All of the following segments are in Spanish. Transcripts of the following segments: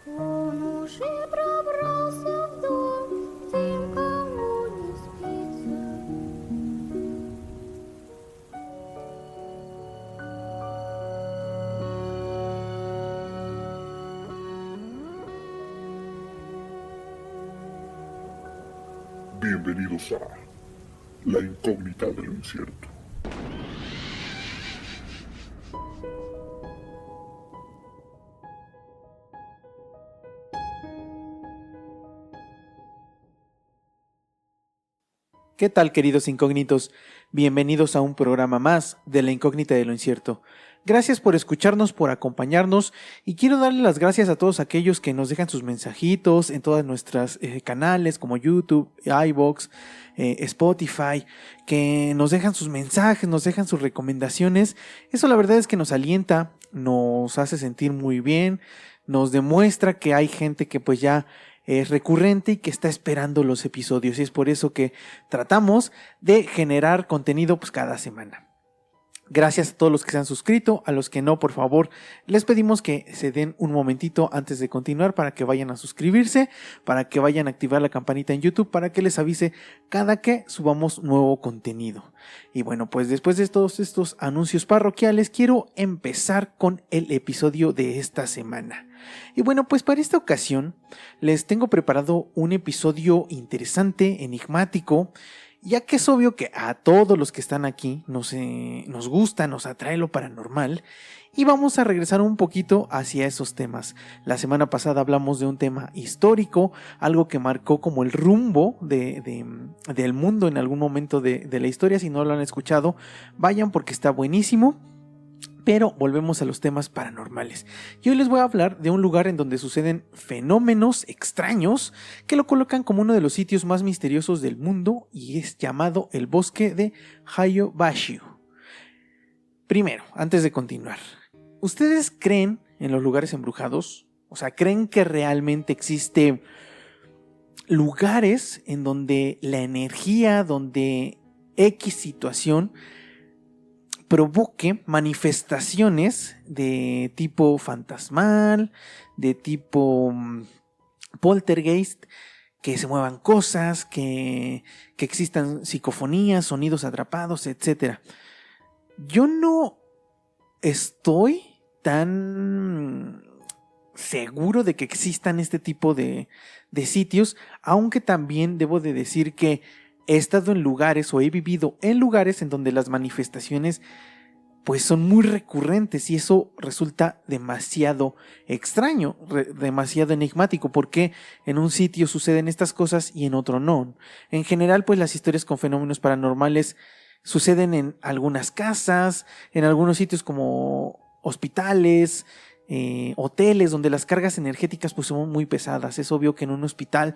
Он уже пробрался в дом, тем, кому не спится. Bienvenidos a La Incógnita de lo Incierto. ¿Qué tal, queridos incógnitos? Bienvenidos a un programa más de La Incógnita de lo Incierto. Gracias por escucharnos, por acompañarnos, y quiero darle las gracias a todos aquellos que nos dejan sus mensajitos en todas nuestras canales como YouTube, iVoox, Spotify, que nos dejan sus mensajes, nos dejan sus recomendaciones. Eso la verdad es que nos alienta, nos hace sentir muy bien, nos demuestra que hay gente que pues ya es recurrente y que está esperando los episodios, y es por eso que tratamos de generar contenido pues cada semana. Gracias a todos los que se han suscrito, a los que no, por favor, les pedimos que se den un momentito antes de continuar para que vayan a suscribirse, para que vayan a activar la campanita en YouTube, para que les avise cada que subamos nuevo contenido. Y bueno, pues después de todos estos anuncios parroquiales, quiero empezar con el episodio de esta semana. Y bueno, pues para esta ocasión les tengo preparado un episodio interesante, enigmático, ya que es obvio que a todos los que están aquí nos gusta, nos atrae lo paranormal, y vamos a regresar un poquito hacia esos temas. La semana pasada hablamos de un tema histórico, algo que marcó como el rumbo del mundo en algún momento de la historia. Si no lo han escuchado, vayan porque está buenísimo. Pero volvemos a los temas paranormales. Y hoy les voy a hablar de un lugar en donde suceden fenómenos extraños que lo colocan como uno de los sitios más misteriosos del mundo, y es llamado el bosque de Hayobashu. Primero, antes de continuar, ¿ustedes creen en los lugares embrujados? O sea, ¿creen que realmente existen lugares en donde la energía, donde X situación provoque manifestaciones de tipo fantasmal, de tipo poltergeist, que se muevan cosas, que existan psicofonías, sonidos atrapados, etc.? Yo no estoy tan seguro de que existan este tipo de sitios, aunque también debo de decir que he estado en lugares o he vivido en lugares en donde las manifestaciones pues son muy recurrentes, y eso resulta demasiado extraño, demasiado enigmático. ¿Por qué en un sitio suceden estas cosas y en otro no? En general, pues las historias con fenómenos paranormales suceden en algunas casas, en algunos sitios como hospitales, hoteles, donde las cargas energéticas pues son muy pesadas. Es obvio que en un hospital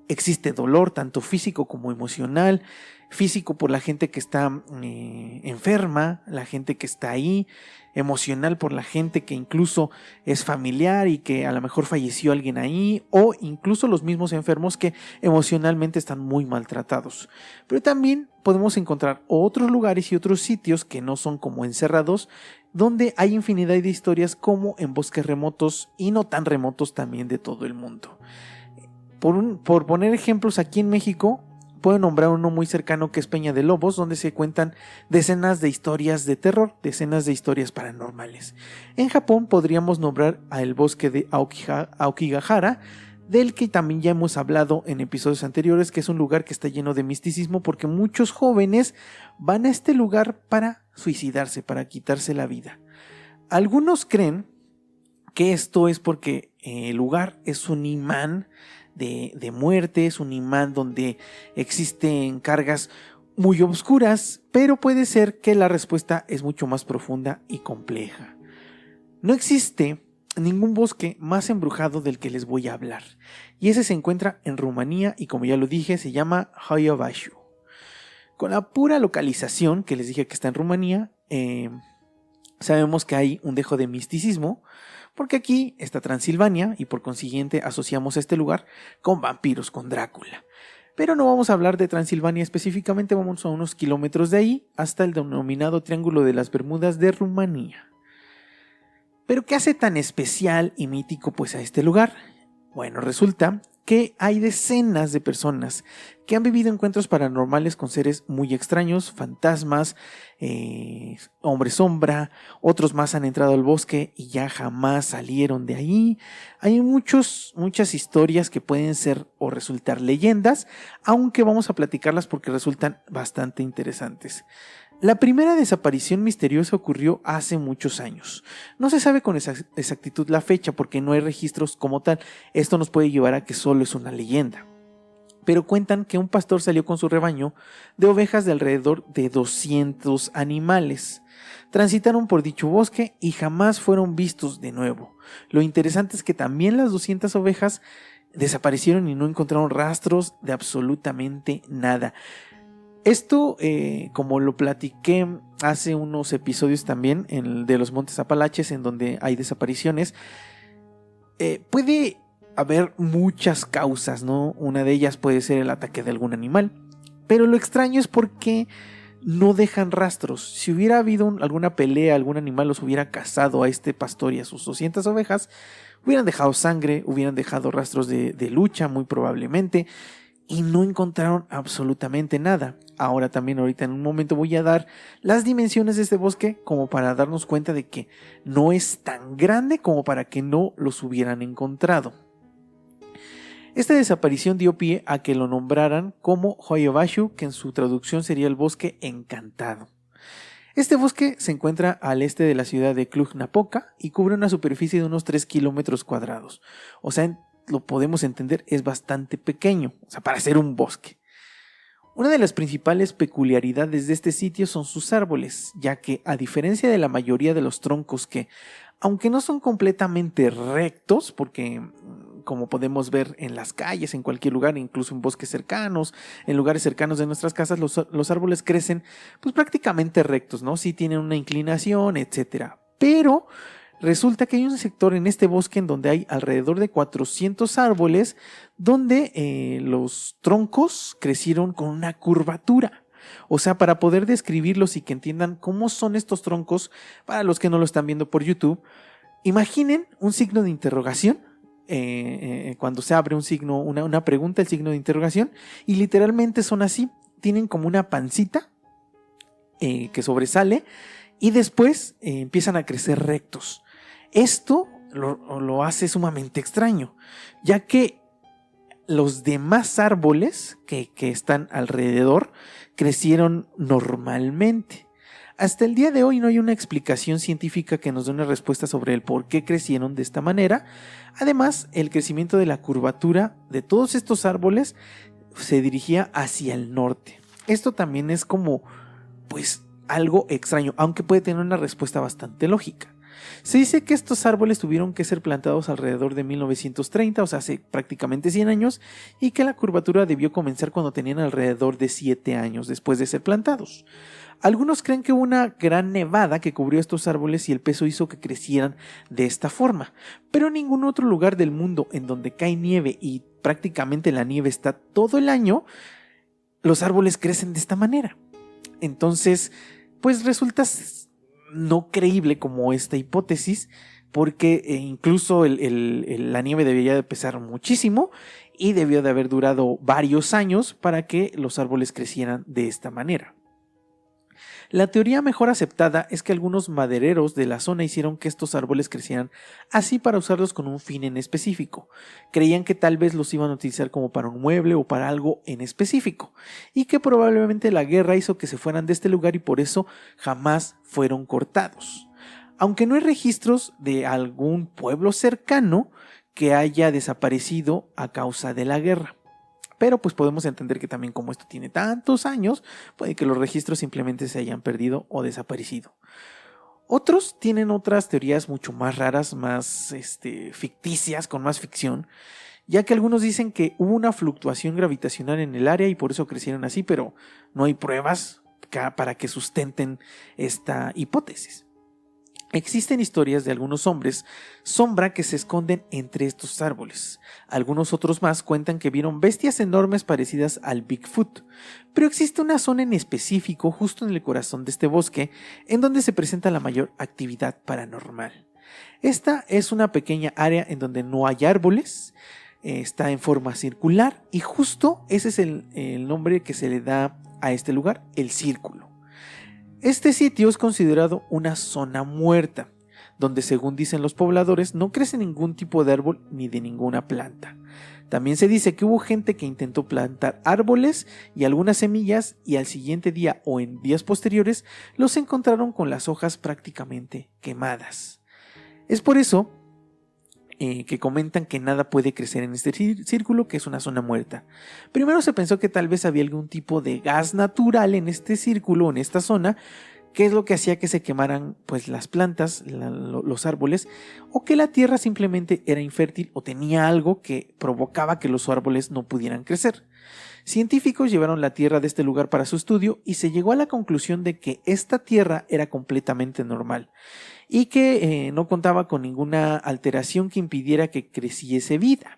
existe dolor, tanto físico como emocional. Físico por la gente que está enferma, la gente que está ahí; emocional por la gente que incluso es familiar y que a lo mejor falleció alguien ahí, o incluso los mismos enfermos que emocionalmente están muy maltratados. Pero también podemos encontrar otros lugares y otros sitios que no son como encerrados, donde hay infinidad de historias, como en bosques remotos y no tan remotos también de todo el mundo. Por poner ejemplos, aquí en México puedo nombrar uno muy cercano, que es Peña de Lobos, donde se cuentan decenas de historias de terror, decenas de historias paranormales. En Japón podríamos nombrar al bosque de Aokigahara, del que también ya hemos hablado en episodios anteriores, que es un lugar que está lleno de misticismo, porque muchos jóvenes van a este lugar para suicidarse, para quitarse la vida. Algunos creen que esto es porque el lugar es un imán de muerte, es un imán donde existen cargas muy oscuras, pero puede ser que la respuesta es mucho más profunda y compleja. No existe ningún bosque más embrujado del que les voy a hablar, y ese se encuentra en Rumanía, y como ya lo dije, se llama Hayobashu. Con la pura localización que les dije que está en Rumanía, sabemos que hay un dejo de misticismo, porque aquí está Transilvania y por consiguiente asociamos este lugar con vampiros, con Drácula. Pero no vamos a hablar de Transilvania específicamente, vamos a unos kilómetros de ahí, hasta el denominado Triángulo de las Bermudas de Rumanía. Pero ¿qué hace tan especial y mítico pues a este lugar? Bueno, resulta que hay decenas de personas que han vivido encuentros paranormales con seres muy extraños, fantasmas, hombres sombra, otros más han entrado al bosque y ya jamás salieron de ahí. Hay muchas historias que pueden ser o resultar leyendas, aunque vamos a platicarlas porque resultan bastante interesantes. La primera desaparición misteriosa ocurrió hace muchos años. No se sabe con exactitud la fecha porque no hay registros como tal. Esto nos puede llevar a que solo es una leyenda. Pero cuentan que un pastor salió con su rebaño de ovejas de alrededor de 200 animales. Transitaron por dicho bosque y jamás fueron vistos de nuevo. Lo interesante es que también las 200 ovejas desaparecieron y no encontraron rastros de absolutamente nada. Esto, como lo platiqué hace unos episodios también de los Montes Apalaches, en donde hay desapariciones, puede haber muchas causas, ¿no? Una de ellas puede ser el ataque de algún animal, pero lo extraño es porque no dejan rastros. Si hubiera habido alguna pelea, algún animal los hubiera cazado a este pastor y a sus 200 ovejas, hubieran dejado sangre, hubieran dejado rastros de lucha muy probablemente, y no encontraron absolutamente nada. Ahora también ahorita en un momento voy a dar las dimensiones de este bosque como para darnos cuenta de que no es tan grande como para que no los hubieran encontrado. Esta desaparición dio pie a que lo nombraran como Hoyobashu, que en su traducción sería el bosque encantado. Este bosque se encuentra al este de la ciudad de Cluj-Napoca y cubre una superficie de unos 3 kilómetros cuadrados. O sea, lo podemos entender, es bastante pequeño, o sea, para ser un bosque. Una de las principales peculiaridades de este sitio son sus árboles, ya que a diferencia de la mayoría de los troncos que, aunque no son completamente rectos, porque como podemos ver en las calles, en cualquier lugar, incluso en bosques cercanos, en lugares cercanos de nuestras casas, los árboles crecen pues prácticamente rectos, ¿no? Sí tienen una inclinación, etcétera. Pero resulta que hay un sector en este bosque en donde hay alrededor de 400 árboles donde los troncos crecieron con una curvatura. O sea, para poder describirlos y que entiendan cómo son estos troncos, para los que no lo están viendo por YouTube, imaginen un signo de interrogación, cuando se abre un signo, una pregunta, el signo de interrogación, y literalmente son así, tienen como una pancita que sobresale y después empiezan a crecer rectos. Esto lo hace sumamente extraño, ya que los demás árboles que están alrededor crecieron normalmente. Hasta el día de hoy no hay una explicación científica que nos dé una respuesta sobre el por qué crecieron de esta manera. Además, el crecimiento de la curvatura de todos estos árboles se dirigía hacia el norte. Esto también es como, pues, algo extraño, aunque puede tener una respuesta bastante lógica. Se dice que estos árboles tuvieron que ser plantados alrededor de 1930, o sea, hace prácticamente 100 años, y que la curvatura debió comenzar cuando tenían alrededor de 7 años después de ser plantados. Algunos creen que hubo una gran nevada que cubrió estos árboles y el peso hizo que crecieran de esta forma, pero en ningún otro lugar del mundo en donde cae nieve y prácticamente la nieve está todo el año, los árboles crecen de esta manera. Entonces, pues resulta no creíble como esta hipótesis, porque incluso la nieve debería de pesar muchísimo y debió de haber durado varios años para que los árboles crecieran de esta manera. La teoría mejor aceptada es que algunos madereros de la zona hicieron que estos árboles crecieran así para usarlos con un fin en específico. Creían que tal vez los iban a utilizar como para un mueble o para algo en específico, y que probablemente la guerra hizo que se fueran de este lugar y por eso jamás fueron cortados. Aunque no hay registros de algún pueblo cercano que haya desaparecido a causa de la guerra. Pero pues podemos entender que también como esto tiene tantos años, puede que los registros simplemente se hayan perdido o desaparecido. Otros tienen otras teorías mucho más raras, más ficticias, con más ficción, ya que algunos dicen que hubo una fluctuación gravitacional en el área y por eso crecieron así, pero no hay pruebas para que sustenten esta hipótesis. Existen historias de algunos hombres sombra que se esconden entre estos árboles. Algunos otros más cuentan que vieron bestias enormes parecidas al Bigfoot, pero existe una zona en específico justo en el corazón de este bosque en donde se presenta la mayor actividad paranormal. Esta es una pequeña área en donde no hay árboles, está en forma circular y justo ese es el nombre que se le da a este lugar, el Círculo. Este sitio es considerado una zona muerta, donde según dicen los pobladores no crece ningún tipo de árbol ni de ninguna planta. También se dice que hubo gente que intentó plantar árboles y algunas semillas y al siguiente día o en días posteriores los encontraron con las hojas prácticamente quemadas. Es por eso que comentan que nada puede crecer en este círculo, que es una zona muerta. Primero se pensó que tal vez había algún tipo de gas natural en este círculo, en esta zona, que es lo que hacía que se quemaran pues las plantas, los árboles, o que la tierra simplemente era infértil o tenía algo que provocaba que los árboles no pudieran crecer. Científicos llevaron la tierra de este lugar para su estudio y se llegó a la conclusión de que esta tierra era completamente normal y que no contaba con ninguna alteración que impidiera que creciese vida.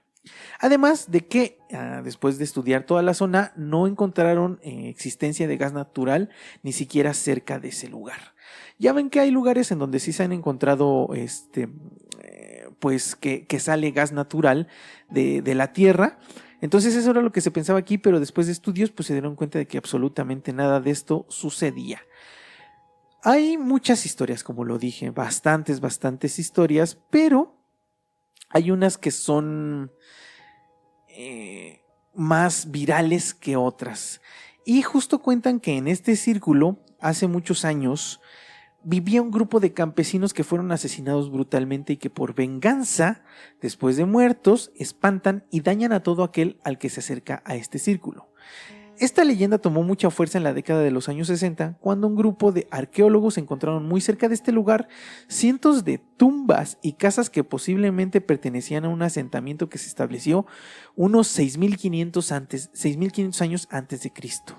Además de que, después de estudiar toda la zona, no encontraron existencia de gas natural ni siquiera cerca de ese lugar. Ya ven que hay lugares en donde sí se han encontrado pues que sale gas natural de la tierra. Entonces eso era lo que se pensaba aquí, pero después de estudios pues se dieron cuenta de que absolutamente nada de esto sucedía. Hay muchas historias, como lo dije, bastantes historias, pero hay unas que son más virales que otras. Y justo cuentan que en este círculo, hace muchos años, vivía un grupo de campesinos que fueron asesinados brutalmente y que por venganza, después de muertos, espantan y dañan a todo aquel al que se acerca a este círculo. Esta leyenda tomó mucha fuerza en la década de los años 60, cuando un grupo de arqueólogos encontraron muy cerca de este lugar cientos de tumbas y casas que posiblemente pertenecían a un asentamiento que se estableció unos 6.500 años antes de Cristo.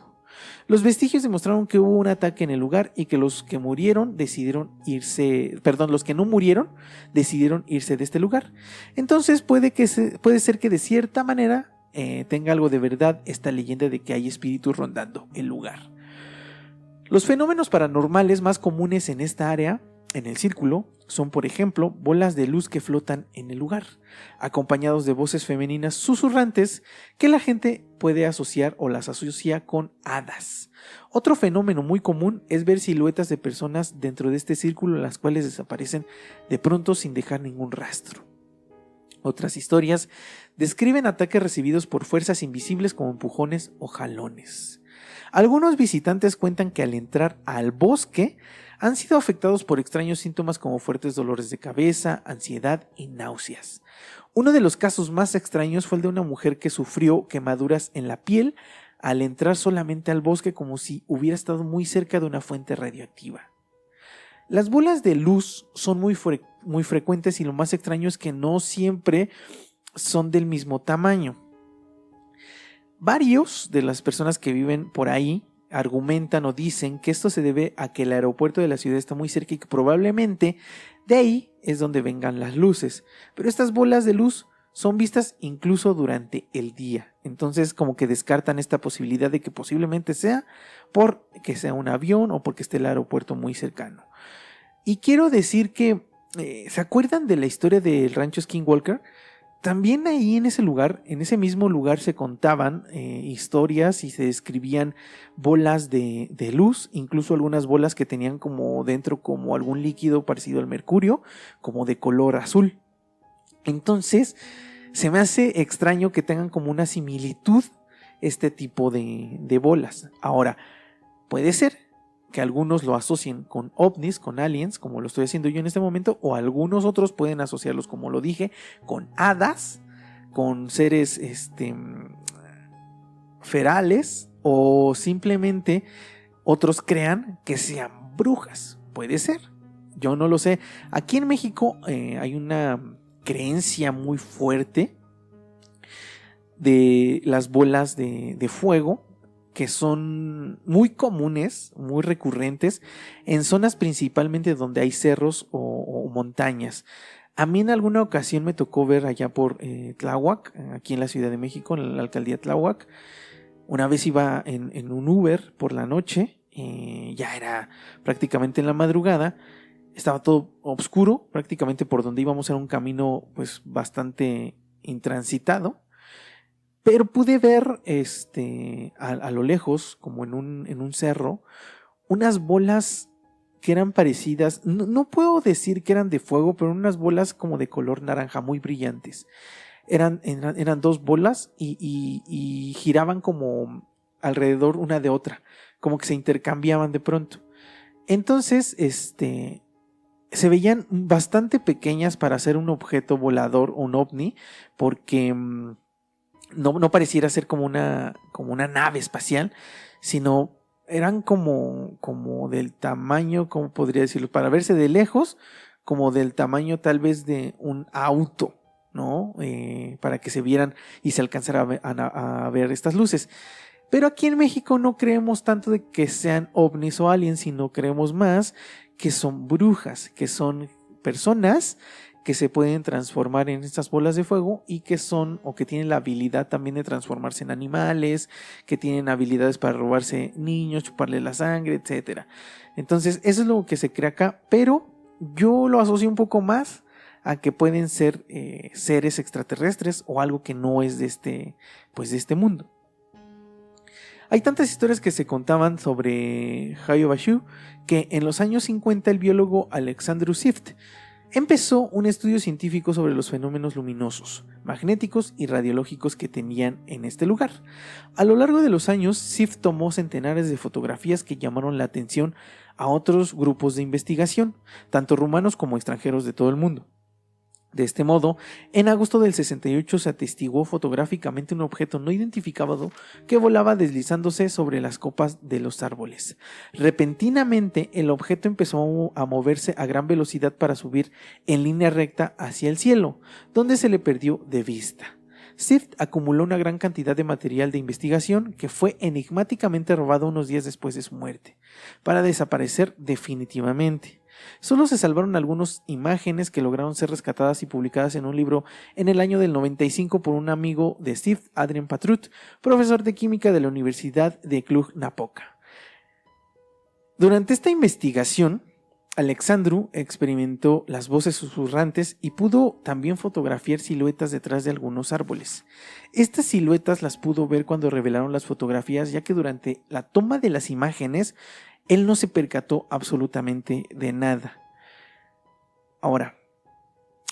Los vestigios demostraron que hubo un ataque en el lugar y que los que no murieron decidieron irse de este lugar. Entonces puede ser que de cierta manera tenga algo de verdad esta leyenda de que hay espíritus rondando el lugar. Los fenómenos paranormales más comunes en esta área, en el círculo, son por ejemplo bolas de luz que flotan en el lugar, acompañados de voces femeninas susurrantes que la gente puede asociar o las asocia con hadas. Otro fenómeno muy común es ver siluetas de personas dentro de este círculo, las cuales desaparecen de pronto sin dejar ningún rastro. Otras historias describen ataques recibidos por fuerzas invisibles como empujones o jalones. Algunos visitantes cuentan que al entrar al bosque han sido afectados por extraños síntomas como fuertes dolores de cabeza, ansiedad y náuseas. Uno de los casos más extraños fue el de una mujer que sufrió quemaduras en la piel al entrar solamente al bosque, como si hubiera estado muy cerca de una fuente radioactiva. Las bolas de luz son muy frecuentes y lo más extraño es que no siempre son del mismo tamaño. Varios de las personas que viven por ahí argumentan o dicen que esto se debe a que el aeropuerto de la ciudad está muy cerca y que probablemente de ahí es donde vengan las luces. Pero estas bolas de luz son vistas incluso durante el día. Entonces como que descartan esta posibilidad de que posiblemente sea porque sea un avión o porque esté el aeropuerto muy cercano. Y quiero decir que, ¿se acuerdan de la historia del rancho Skinwalker? También ahí en ese lugar, en ese mismo lugar se contaban historias y se describían bolas de luz, incluso algunas bolas que tenían como dentro como algún líquido parecido al mercurio, como de color azul. Entonces, se me hace extraño que tengan como una similitud este tipo de bolas. Ahora, puede ser que algunos lo asocien con ovnis, con aliens, como lo estoy haciendo yo en este momento, o algunos otros pueden asociarlos, como lo dije, con hadas, con seres ferales, o simplemente otros crean que sean brujas. Puede ser, yo no lo sé. Aquí en México hay una creencia muy fuerte de las bolas de fuego, que son muy comunes, muy recurrentes, en zonas principalmente donde hay cerros o montañas. A mí en alguna ocasión me tocó ver allá por Tláhuac, aquí en la Ciudad de México, en la alcaldía Tláhuac. Una vez iba en un Uber por la noche, ya era prácticamente en la madrugada, estaba todo oscuro, prácticamente por donde íbamos era un camino pues bastante intransitado, pero pude ver a lo lejos, como en un cerro, unas bolas que eran parecidas, no puedo decir que eran de fuego, pero unas bolas como de color naranja, muy brillantes. Eran 2 bolas y giraban como alrededor una de otra, como que se intercambiaban de pronto. Entonces, se veían bastante pequeñas para ser un objeto volador, un ovni, porque no pareciera ser como una nave espacial, sino eran como del tamaño, ¿cómo podría decirlo? Para verse de lejos, como del tamaño tal vez de un auto, ¿no? Para que se vieran y se alcanzara a ver estas luces. Pero aquí en México no creemos tanto de que sean ovnis o aliens, sino creemos más que son brujas, que son personas que se pueden transformar en estas bolas de fuego y que son o que tienen la habilidad también de transformarse en animales, que tienen habilidades para robarse niños, chuparle la sangre, etc. Entonces eso es lo que se cree acá, pero yo lo asocio un poco más a que pueden ser seres extraterrestres o algo que no es de este mundo. Hay tantas historias que se contaban sobre Hayao Bashu que en los años 50 el biólogo Alexandru Sift empezó un estudio científico sobre los fenómenos luminosos, magnéticos y radiológicos que tenían en este lugar. A lo largo de los años, Sift tomó centenares de fotografías que llamaron la atención a otros grupos de investigación, tanto rumanos como extranjeros de todo el mundo. De este modo, en agosto del 68 se atestiguó fotográficamente un objeto no identificado que volaba deslizándose sobre las copas de los árboles. Repentinamente, el objeto empezó a moverse a gran velocidad para subir en línea recta hacia el cielo, donde se le perdió de vista. Sift acumuló una gran cantidad de material de investigación que fue enigmáticamente robado unos días después de su muerte, para desaparecer definitivamente. Solo se salvaron algunas imágenes que lograron ser rescatadas y publicadas en un libro en el año del 95 por un amigo de Steve, Adrian Patrut, profesor de química de la Universidad de Cluj-Napoca. Durante esta investigación, Alexandru experimentó las voces susurrantes y pudo también fotografiar siluetas detrás de algunos árboles. Estas siluetas las pudo ver cuando revelaron las fotografías, ya que durante la toma de las imágenes él no se percató absolutamente de nada. Ahora,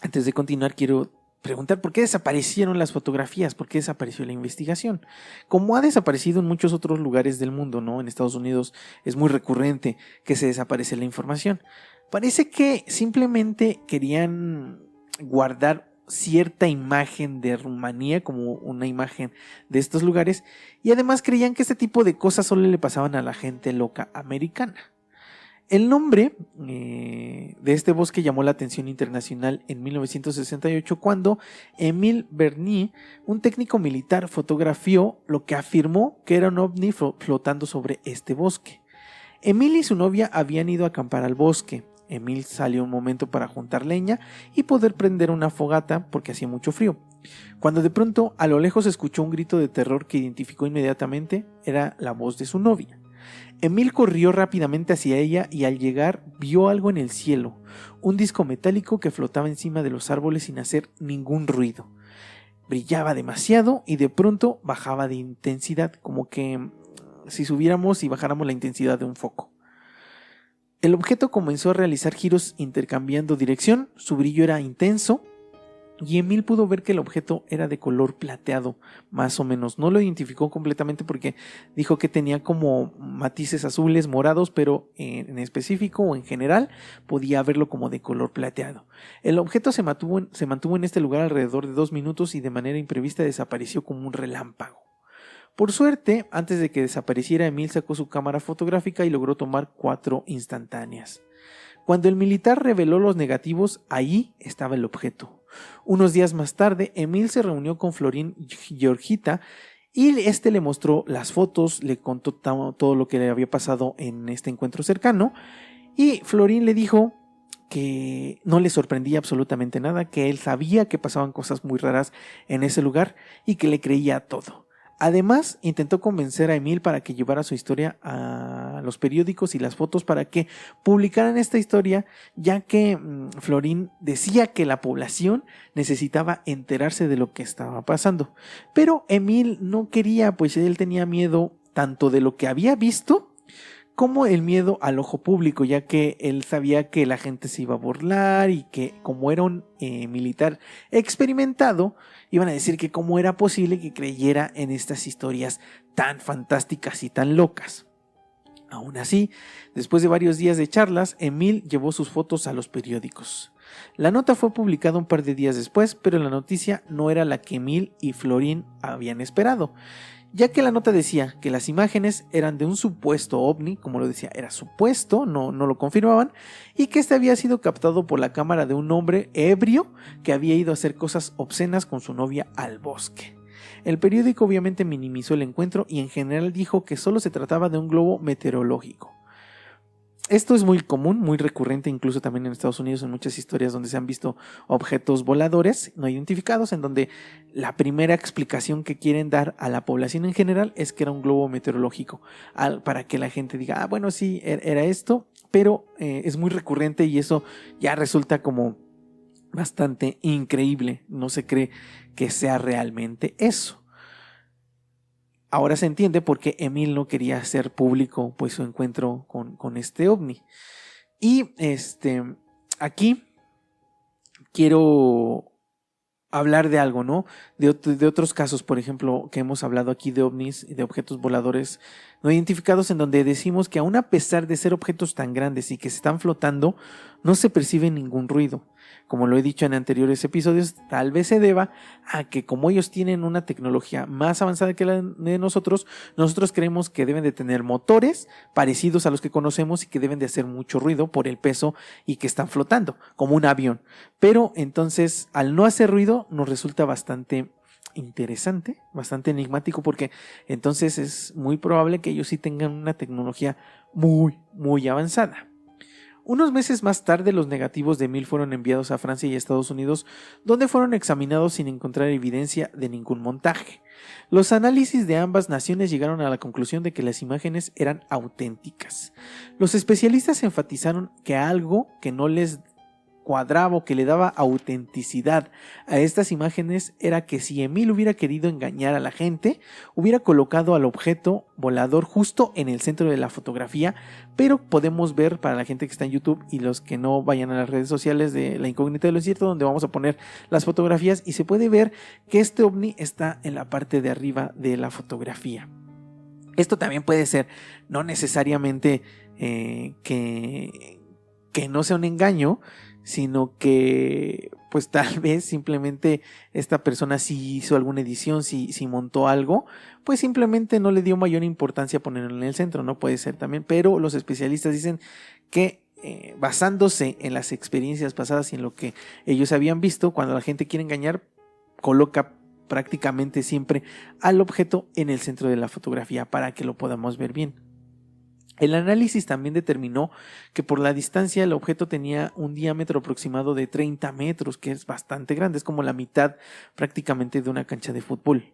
antes de continuar, quiero preguntar por qué desaparecieron las fotografías, por qué desapareció la investigación. Como ha desaparecido en muchos otros lugares del mundo, ¿no? En Estados Unidos es muy recurrente que se desaparece la información. Parece que simplemente querían guardar cierta imagen de Rumanía como una imagen de estos lugares y además creían que este tipo de cosas solo le pasaban a la gente loca americana. El nombre de este bosque llamó la atención internacional en 1968 cuando Émile Bernier, un técnico militar, fotografió lo que afirmó que era un ovni flotando sobre este bosque. Émile y su novia habían ido a acampar al bosque. Émile salió un momento para juntar leña y poder prender una fogata porque hacía mucho frío. Cuando de pronto a lo lejos escuchó un grito de terror que identificó inmediatamente era la voz de su novia. Émile corrió rápidamente hacia ella y al llegar vio algo en el cielo, un disco metálico que flotaba encima de los árboles sin hacer ningún ruido. Brillaba demasiado y de pronto bajaba de intensidad, como que si subiéramos y bajáramos la intensidad de un foco. El objeto comenzó a realizar giros intercambiando dirección, su brillo era intenso y Émile pudo ver que el objeto era de color plateado, más o menos. No lo identificó completamente porque dijo que tenía como matices azules, morados, pero en específico o en general podía verlo como de color plateado. El objeto se mantuvo en este lugar alrededor de 2 minutos y de manera imprevista desapareció como un relámpago. Por suerte, antes de que desapareciera, Émile sacó su cámara fotográfica y logró tomar 4 instantáneas. Cuando el militar reveló los negativos, ahí estaba el objeto. Unos días más tarde, Émile se reunió con Florin Georgita y este le mostró las fotos, le contó todo lo que le había pasado en este encuentro cercano y Florin le dijo que no le sorprendía absolutamente nada, que él sabía que pasaban cosas muy raras en ese lugar y que le creía a todo. Además, intentó convencer a Émile para que llevara su historia a los periódicos y las fotos para que publicaran esta historia, ya que Florín decía que la población necesitaba enterarse de lo que estaba pasando. Pero Emil no quería, pues él tenía miedo tanto de lo que había visto como el miedo al ojo público, ya que él sabía que la gente se iba a burlar y que como era un militar experimentado, iban a decir que cómo era posible que creyera en estas historias tan fantásticas y tan locas. Aún así, después de varios días de charlas, Emil llevó sus fotos a los periódicos. La nota fue publicada un par de días después, pero la noticia no era la que Emil y Florín habían esperado, ya que la nota decía que las imágenes eran de un supuesto ovni, como lo decía, era supuesto, no lo confirmaban, y que este había sido captado por la cámara de un hombre ebrio que había ido a hacer cosas obscenas con su novia al bosque. El periódico obviamente minimizó el encuentro y en general dijo que solo se trataba de un globo meteorológico. Esto es muy común, muy recurrente incluso también en Estados Unidos en muchas historias donde se han visto objetos voladores no identificados, en donde la primera explicación que quieren dar a la población en general es que era un globo meteorológico, para que la gente diga, bueno, sí, era esto, pero es muy recurrente y eso ya resulta como bastante increíble, no se cree que sea realmente eso. Ahora se entiende por qué Emil no quería hacer público pues su encuentro con este ovni. Y aquí quiero hablar de algo, ¿no? De otros casos, por ejemplo, que hemos hablado aquí de ovnis y de objetos voladores no identificados, en donde decimos que aún a pesar de ser objetos tan grandes y que se están flotando, no se percibe ningún ruido. Como lo he dicho en anteriores episodios, tal vez se deba a que como ellos tienen una tecnología más avanzada que la de nosotros creemos que deben de tener motores parecidos a los que conocemos y que deben de hacer mucho ruido por el peso y que están flotando, como un avión. Pero entonces, al no hacer ruido, nos resulta bastante interesante, bastante enigmático, porque entonces es muy probable que ellos sí tengan una tecnología muy, muy avanzada. Unos meses más tarde, los negativos de Emil fueron enviados a Francia y Estados Unidos, donde fueron examinados sin encontrar evidencia de ningún montaje. Los análisis de ambas naciones llegaron a la conclusión de que las imágenes eran auténticas. Los especialistas enfatizaron que algo que no les cuadraba o que le daba autenticidad a estas imágenes era que si Emil hubiera querido engañar a la gente, hubiera colocado al objeto volador justo en el centro de la fotografía, pero podemos ver, para la gente que está en YouTube y los que no vayan a las redes sociales de La Incógnita de lo Incierto, donde vamos a poner las fotografías, y se puede ver que este ovni está en la parte de arriba de la fotografía. Esto también puede ser no necesariamente que no sea un engaño, sino que pues tal vez simplemente esta persona sí hizo alguna edición, sí montó algo, pues simplemente no le dio mayor importancia ponerlo en el centro, no puede ser también, pero los especialistas dicen que basándose en las experiencias pasadas y en lo que ellos habían visto, cuando la gente quiere engañar, coloca prácticamente siempre al objeto en el centro de la fotografía para que lo podamos ver bien. El análisis también determinó que por la distancia el objeto tenía un diámetro aproximado de 30 metros, que es bastante grande, es como la mitad prácticamente de una cancha de fútbol.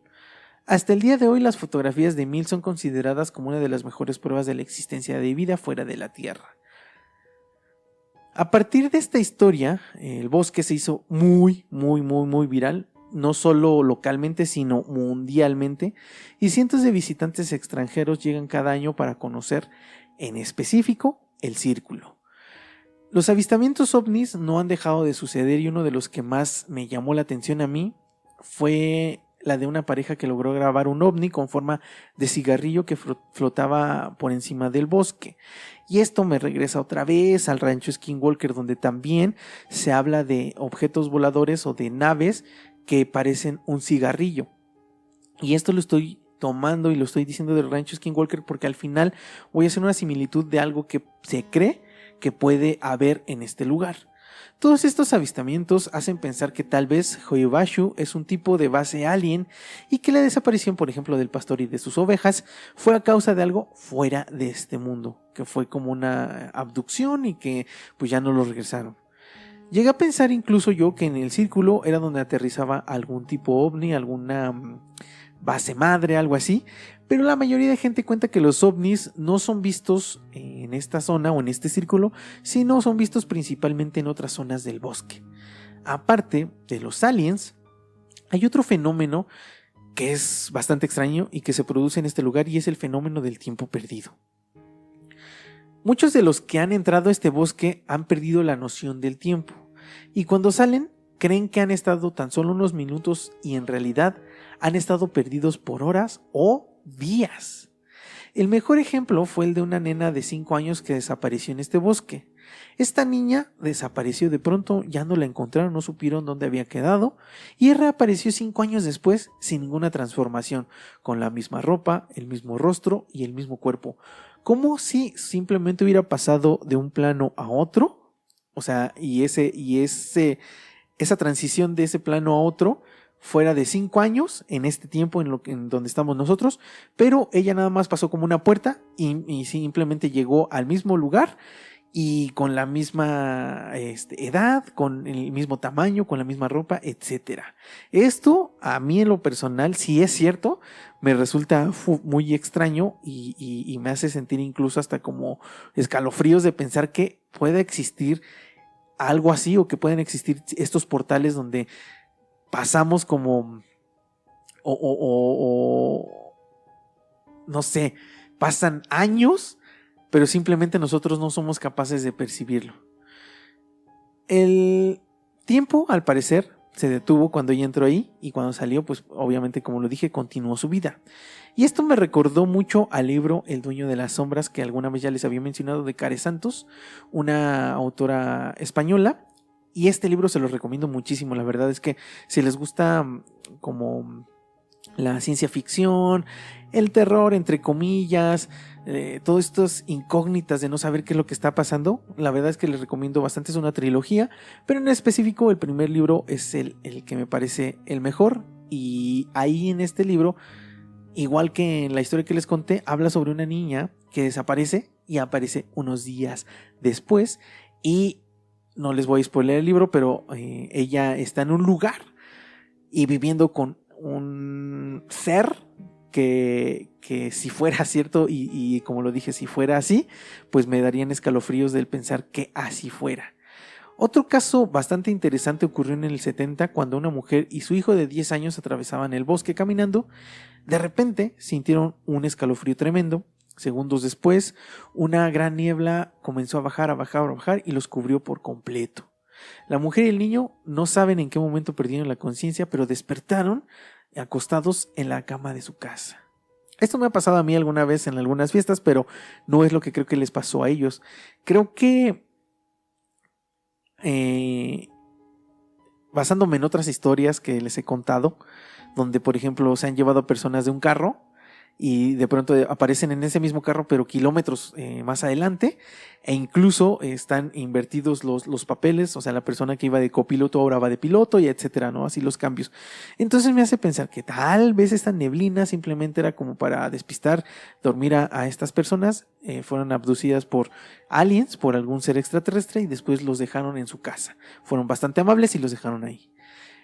Hasta el día de hoy las fotografías de Emil son consideradas como una de las mejores pruebas de la existencia de vida fuera de la Tierra. A partir de esta historia, el bosque se hizo muy viral, no solo localmente sino mundialmente, y cientos de visitantes extranjeros llegan cada año para conocer en específico el círculo. Los avistamientos ovnis no han dejado de suceder, y uno de los que más me llamó la atención a mí fue la de una pareja que logró grabar un ovni con forma de cigarrillo que flotaba por encima del bosque. Y esto me regresa otra vez al rancho Skinwalker, donde también se habla de objetos voladores o de naves que parecen un cigarrillo. Y esto lo estoy tomando y lo estoy diciendo del rancho Skinwalker porque al final voy a hacer una similitud de algo que se cree que puede haber en este lugar. Todos estos avistamientos hacen pensar que tal vez Hoibashu es un tipo de base alien y que la desaparición, por ejemplo, del pastor y de sus ovejas fue a causa de algo fuera de este mundo, que fue como una abducción y que pues ya no lo regresaron. Llegué a pensar incluso yo que en el círculo era donde aterrizaba algún tipo ovni, alguna base madre, algo así. Pero la mayoría de gente cuenta que los ovnis no son vistos en esta zona o en este círculo, sino son vistos principalmente en otras zonas del bosque. Aparte de los aliens, hay otro fenómeno que es bastante extraño y que se produce en este lugar, y es el fenómeno del tiempo perdido. Muchos de los que han entrado a este bosque han perdido la noción del tiempo, y cuando salen creen que han estado tan solo unos minutos y en realidad han estado perdidos por horas o días. El mejor ejemplo fue el de una nena de 5 años que desapareció en este bosque. Esta niña desapareció de pronto, ya no la encontraron, no supieron dónde había quedado, y reapareció 5 años después sin ninguna transformación, con la misma ropa, el mismo rostro y el mismo cuerpo, como si simplemente hubiera pasado de un plano a otro. O sea, esa transición de ese plano a otro fuera de 5 años en este tiempo en donde estamos nosotros, pero ella nada más pasó como una puerta y simplemente llegó al mismo lugar y con la misma edad, con el mismo tamaño, con la misma ropa, etcétera. Esto a mí en lo personal, si es cierto, me resulta muy extraño y me hace sentir incluso hasta como escalofríos de pensar que pueda existir algo así, o que pueden existir estos portales donde pasamos como no sé, pasan años, pero simplemente nosotros no somos capaces de percibirlo. El tiempo, al parecer, se detuvo cuando ella entró ahí, y cuando salió, pues obviamente, como lo dije, continuó su vida. Y esto me recordó mucho al libro El dueño de las sombras, que alguna vez ya les había mencionado, de Care Santos, una autora española. Y este libro se los recomiendo muchísimo. La verdad es que si les gusta como la ciencia ficción, el terror, entre comillas, todas estas incógnitas de no saber qué es lo que está pasando, la verdad es que les recomiendo bastante. Es una trilogía, pero en específico el primer libro es el que me parece el mejor. Y ahí en este libro, igual que en la historia que les conté, habla sobre una niña que desaparece y aparece unos días después. Y no les voy a spoiler el libro, pero ella está en un lugar y viviendo con un ser que si fuera cierto, y como lo dije, si fuera así, pues me darían escalofríos del pensar que así fuera. Otro caso bastante interesante ocurrió en el 70, cuando una mujer y su hijo de 10 años atravesaban el bosque caminando. De repente sintieron un escalofrío tremendo. Segundos después, una gran niebla comenzó a bajar y los cubrió por completo. La mujer y el niño no saben en qué momento perdieron la conciencia, pero despertaron acostados en la cama de su casa. Esto me ha pasado a mí alguna vez en algunas fiestas, pero no es lo que creo que les pasó a ellos. Creo que basándome en otras historias que les he contado, donde por ejemplo se han llevado a personas de un carro y de pronto aparecen en ese mismo carro pero kilómetros más adelante, e incluso están invertidos los papeles, o sea, la persona que iba de copiloto ahora va de piloto y etcétera, ¿no? Así los cambios. Entonces me hace pensar que tal vez esta neblina simplemente era como para despistar, dormir a estas personas, fueron abducidas por aliens, por algún ser extraterrestre, y después los dejaron en su casa. Fueron bastante amables y los dejaron ahí.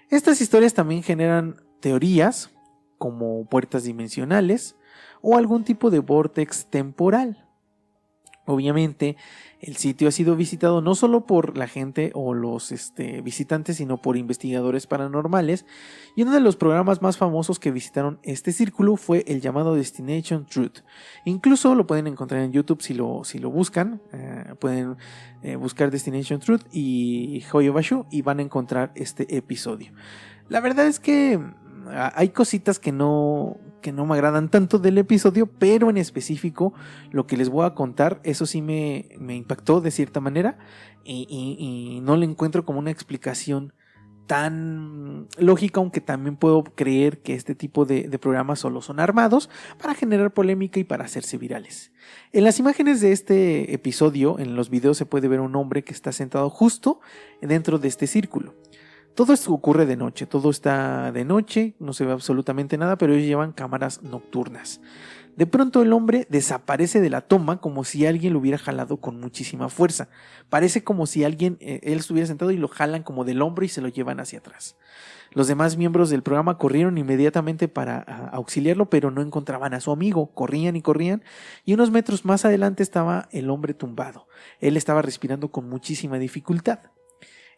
Estas historias también generan teorías como puertas dimensionales o algún tipo de vórtex temporal. Obviamente el sitio ha sido visitado no solo por la gente o los visitantes, sino por investigadores paranormales, y uno de los programas más famosos que visitaron este círculo fue el llamado Destination Truth. Incluso lo pueden encontrar en YouTube si lo buscan, pueden buscar Destination Truth y Hoyo Bashu y van a encontrar este episodio. La verdad es que hay cositas que no me agradan tanto del episodio, pero en específico lo que les voy a contar, eso sí me impactó de cierta manera, y no le encuentro como una explicación tan lógica, aunque también puedo creer que este tipo de programas solo son armados para generar polémica y para hacerse virales. En las imágenes de este episodio, en los videos, se puede ver un hombre que está sentado justo dentro de este círculo. Todo esto ocurre de noche, todo está de noche, no se ve absolutamente nada, pero ellos llevan cámaras nocturnas. De pronto el hombre desaparece de la toma como si alguien lo hubiera jalado con muchísima fuerza. Parece como si alguien, él estuviera sentado y lo jalan como del hombro y se lo llevan hacia atrás. Los demás miembros del programa corrieron inmediatamente para auxiliarlo, pero no encontraban a su amigo. Corrían y corrían, y unos metros más adelante estaba el hombre tumbado. Él estaba respirando con muchísima dificultad.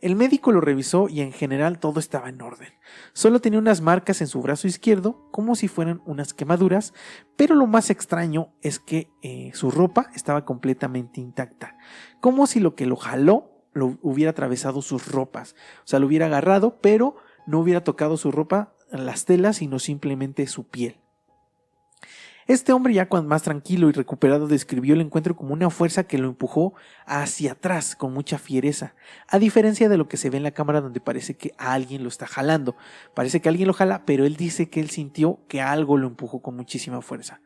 El médico lo revisó y en general todo estaba en orden. Solo tenía unas marcas en su brazo izquierdo, como si fueran unas quemaduras, pero lo más extraño es que su ropa estaba completamente intacta, como si lo que lo jaló lo hubiera atravesado sus ropas. O sea, lo hubiera agarrado, pero no hubiera tocado su ropa, las telas, sino simplemente su piel. Este hombre, ya cuando más tranquilo y recuperado, describió el encuentro como una fuerza que lo empujó hacia atrás con mucha fiereza, a diferencia de lo que se ve en la cámara, donde parece que alguien lo está jalando. Parece que alguien lo jala, pero él dice que él sintió que algo lo empujó con muchísima fuerza.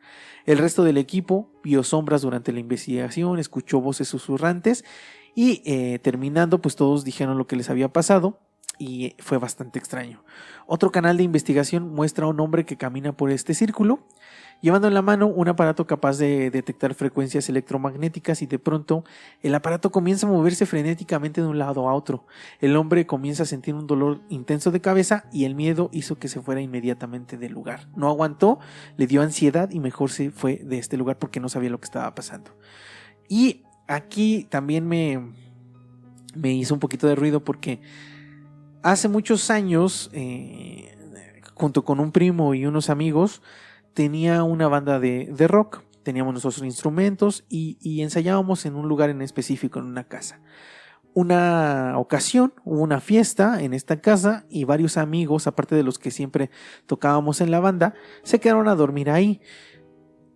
El resto del equipo vio sombras durante la investigación, escuchó voces susurrantes y terminando, pues todos dijeron lo que les había pasado. Y fue bastante extraño. Otro canal de investigación muestra a un hombre que camina por este círculo, llevando en la mano un aparato capaz de detectar frecuencias electromagnéticas, y de pronto el aparato comienza a moverse frenéticamente de un lado a otro. El hombre comienza a sentir un dolor intenso de cabeza y el miedo hizo que se fuera inmediatamente del lugar. No aguantó, le dio ansiedad y mejor se fue de este lugar porque no sabía lo que estaba pasando. Y aquí también me hizo un poquito de ruido porque hace muchos años, junto con un primo y unos amigos, tenía una banda de rock. Teníamos nuestros instrumentos y ensayábamos en un lugar en específico, en una casa. Una ocasión hubo una fiesta en esta casa y varios amigos, aparte de los que siempre tocábamos en la banda, se quedaron a dormir ahí.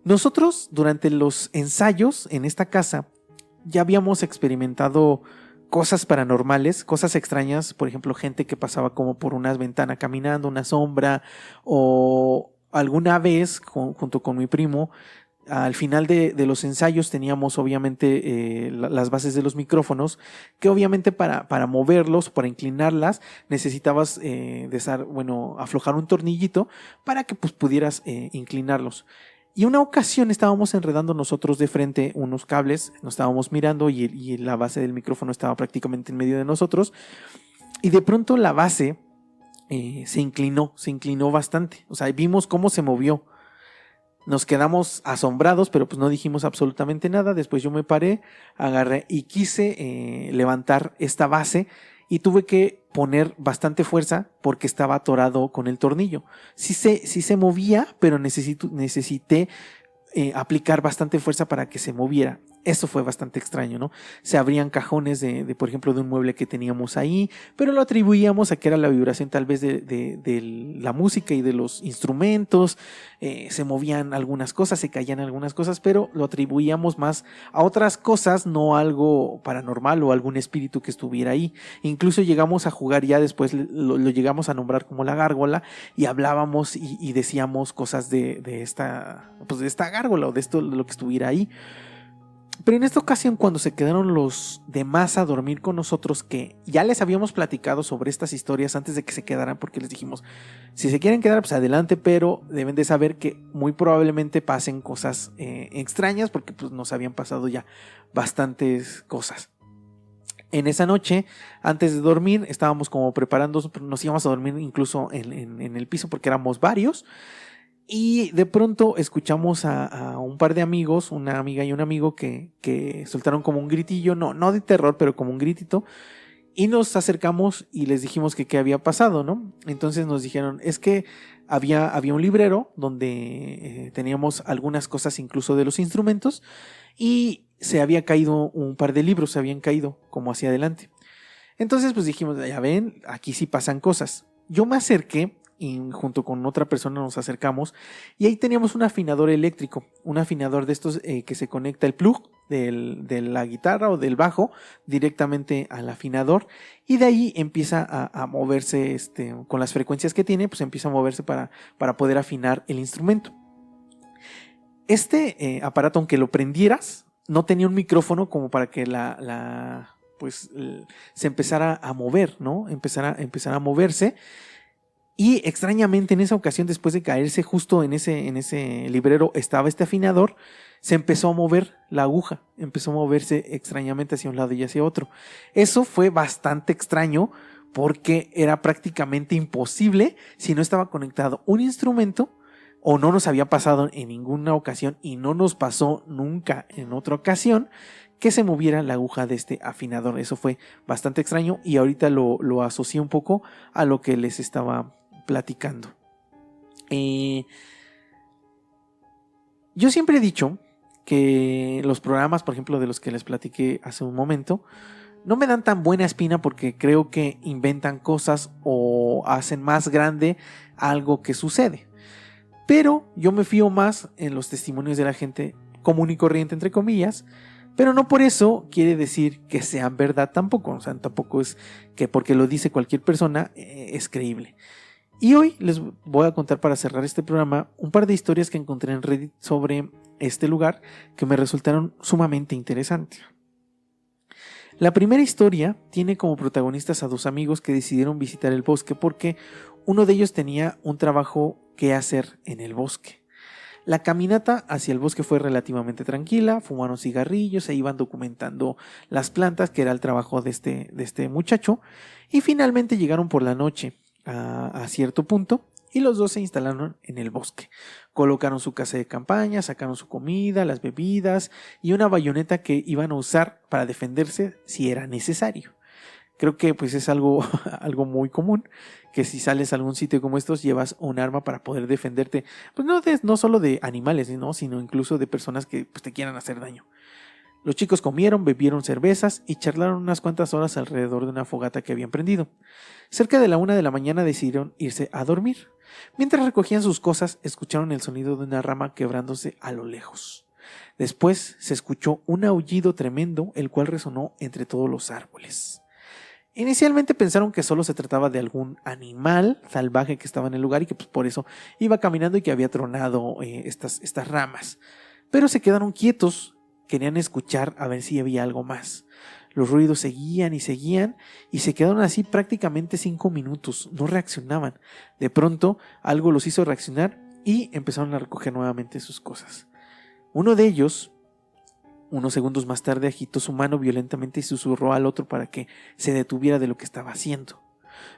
Nosotros, durante los ensayos en esta casa, ya habíamos experimentado cosas paranormales, cosas extrañas, por ejemplo, gente que pasaba como por una ventana caminando, una sombra, o alguna vez, junto con mi primo, al final de los ensayos teníamos obviamente las bases de los micrófonos, que obviamente para moverlos, para inclinarlas, necesitabas aflojar un tornillito para que pues pudieras inclinarlos. Y una ocasión estábamos enredando nosotros de frente unos cables, nos estábamos mirando y la base del micrófono estaba prácticamente en medio de nosotros, y de pronto la base se inclinó bastante. O sea, vimos cómo se movió. Nos quedamos asombrados, pero pues no dijimos absolutamente nada. Después yo me paré, agarré y quise levantar esta base y tuve que poner bastante fuerza porque estaba atorado con el tornillo. Sí se movía, pero necesité aplicar bastante fuerza para que se moviera. Eso fue bastante extraño, ¿no? Se abrían cajones por ejemplo, de un mueble que teníamos ahí, pero lo atribuíamos a que era la vibración tal vez de la música y de los instrumentos. Se movían algunas cosas, se caían algunas cosas, pero lo atribuíamos más a otras cosas, no a algo paranormal o algún espíritu que estuviera ahí. Incluso llegamos a jugar, ya después lo llegamos a nombrar como la gárgola, y hablábamos y decíamos cosas de esta gárgola o de esto, de lo que estuviera ahí. Pero en esta ocasión, cuando se quedaron los demás a dormir con nosotros, que ya les habíamos platicado sobre estas historias antes de que se quedaran, porque les dijimos, si se quieren quedar, pues adelante, pero deben de saber que muy probablemente pasen cosas extrañas, porque pues nos habían pasado ya bastantes cosas. En esa noche, antes de dormir, estábamos como preparándonos, nos íbamos a dormir incluso en el piso porque éramos varios. Y de pronto escuchamos a un par de amigos, una amiga y un amigo, que soltaron como un gritillo, no de terror, pero como un gritito. Y nos acercamos y les dijimos que qué había pasado, ¿no? Entonces nos dijeron, es que había un librero donde teníamos algunas cosas incluso de los instrumentos, y se había caído un par de libros, se habían caído como hacia adelante. Entonces pues dijimos, ya ven, aquí sí pasan cosas. Yo me acerqué y junto con otra persona nos acercamos, y ahí teníamos un afinador eléctrico, un afinador de estos que se conecta el plug de la guitarra o del bajo directamente al afinador, y de ahí empieza a moverse con las frecuencias que tiene, pues empieza a moverse para poder afinar el instrumento. Este aparato, aunque lo prendieras, no tenía un micrófono como para que se empezara a mover, ¿no? Empezara a moverse. Y extrañamente en esa ocasión, después de caerse justo en ese librero estaba este afinador, se empezó a mover la aguja, empezó a moverse extrañamente hacia un lado y hacia otro. Eso fue bastante extraño porque era prácticamente imposible si no estaba conectado un instrumento, o no nos había pasado en ninguna ocasión y no nos pasó nunca en otra ocasión, que se moviera la aguja de este afinador. Eso fue bastante extraño y ahorita lo asocié un poco a lo que les estaba platicando. Yo siempre he dicho que los programas, por ejemplo, de los que les platiqué hace un momento, no me dan tan buena espina porque creo que inventan cosas o hacen más grande algo que sucede. Pero yo me fío más en los testimonios de la gente común y corriente, entre comillas, pero no por eso quiere decir que sean verdad tampoco. O sea, tampoco es que porque lo dice cualquier persona es creíble. Y hoy les voy a contar, para cerrar este programa, un par de historias que encontré en Reddit sobre este lugar que me resultaron sumamente interesantes. La primera historia tiene como protagonistas a dos amigos que decidieron visitar el bosque porque uno de ellos tenía un trabajo que hacer en el bosque. La caminata hacia el bosque fue relativamente tranquila, fumaron cigarrillos e iban documentando las plantas, que era el trabajo de este muchacho, y finalmente llegaron por la noche a cierto punto y los dos se instalaron en el bosque. Colocaron su casa de campaña, sacaron su comida, las bebidas y una bayoneta que iban a usar para defenderse si era necesario. Creo que pues es algo muy común, que si sales a algún sitio como estos llevas un arma para poder defenderte, pues no solo de animales, ¿no? Sino incluso de personas que pues, te quieran hacer daño. Los chicos comieron, bebieron cervezas y charlaron unas cuantas horas alrededor de una fogata que habían prendido. Cerca de la 1 de la mañana decidieron irse a dormir. Mientras recogían sus cosas, escucharon el sonido de una rama quebrándose a lo lejos. Después se escuchó un aullido tremendo, el cual resonó entre todos los árboles. Inicialmente pensaron que solo se trataba de algún animal salvaje que estaba en el lugar y que pues, por eso iba caminando y que había tronado estas ramas. Pero se quedaron quietos, querían escuchar a ver si había algo más. Los ruidos seguían y seguían y se quedaron así prácticamente 5 minutos, no reaccionaban. De pronto algo los hizo reaccionar y empezaron a recoger nuevamente sus cosas. Uno de ellos, unos segundos más tarde, agitó su mano violentamente y susurró al otro para que se detuviera de lo que estaba haciendo.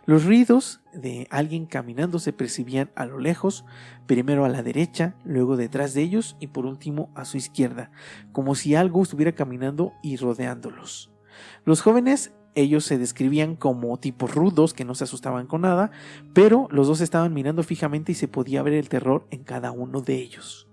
Los ruidos de alguien caminando se percibían a lo lejos, primero a la derecha, luego detrás de ellos y por último a su izquierda, como si algo estuviera caminando y rodeándolos. Los jóvenes, ellos se describían como tipos rudos que no se asustaban con nada, pero los dos estaban mirando fijamente y se podía ver el terror en cada uno de ellos.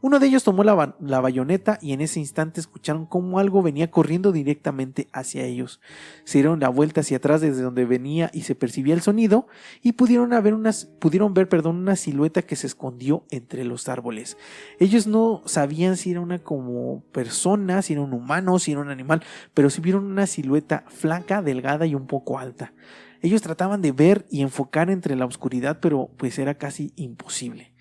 Uno de ellos tomó la bayoneta y en ese instante escucharon cómo algo venía corriendo directamente hacia ellos. Se dieron la vuelta hacia atrás desde donde venía y se percibía el sonido y pudieron ver una silueta que se escondió entre los árboles. Ellos no sabían si era una como persona, si era un humano, si era un animal, pero sí vieron una silueta flaca, delgada y un poco alta. Ellos trataban de ver y enfocar entre la oscuridad, pero pues era casi imposible.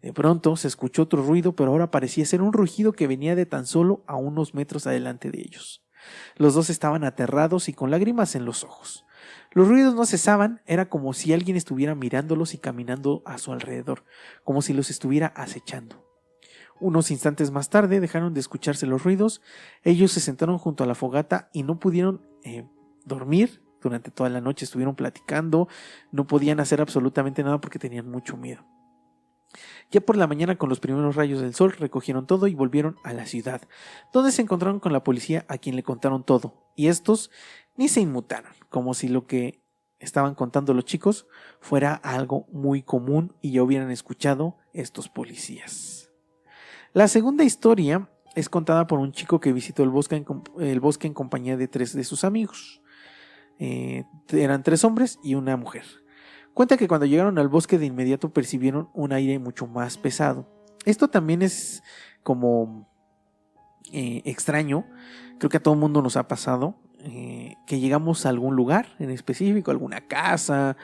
De pronto se escuchó otro ruido, pero ahora parecía ser un rugido que venía de tan solo a unos metros adelante de ellos. Los dos estaban aterrados y con lágrimas en los ojos. Los ruidos no cesaban, era como si alguien estuviera mirándolos y caminando a su alrededor, como si los estuviera acechando. Unos instantes más tarde dejaron de escucharse los ruidos, ellos se sentaron junto a la fogata y no pudieron dormir. Durante toda la noche estuvieron platicando, no podían hacer absolutamente nada porque tenían mucho miedo. Ya por la mañana, con los primeros rayos del sol, recogieron todo y volvieron a la ciudad, donde se encontraron con la policía, a quien le contaron todo, y estos ni se inmutaron, como si lo que estaban contando los chicos fuera algo muy común y ya hubieran escuchado estos policías. La segunda historia es contada por un chico que visitó el bosque en compañía de 3 de sus amigos. Eran 3 hombres y una mujer. Cuenta que cuando llegaron al bosque de inmediato percibieron un aire mucho más pesado. Esto también es como extraño, creo que a todo el mundo nos ha pasado, que llegamos a algún lugar en específico, alguna casa,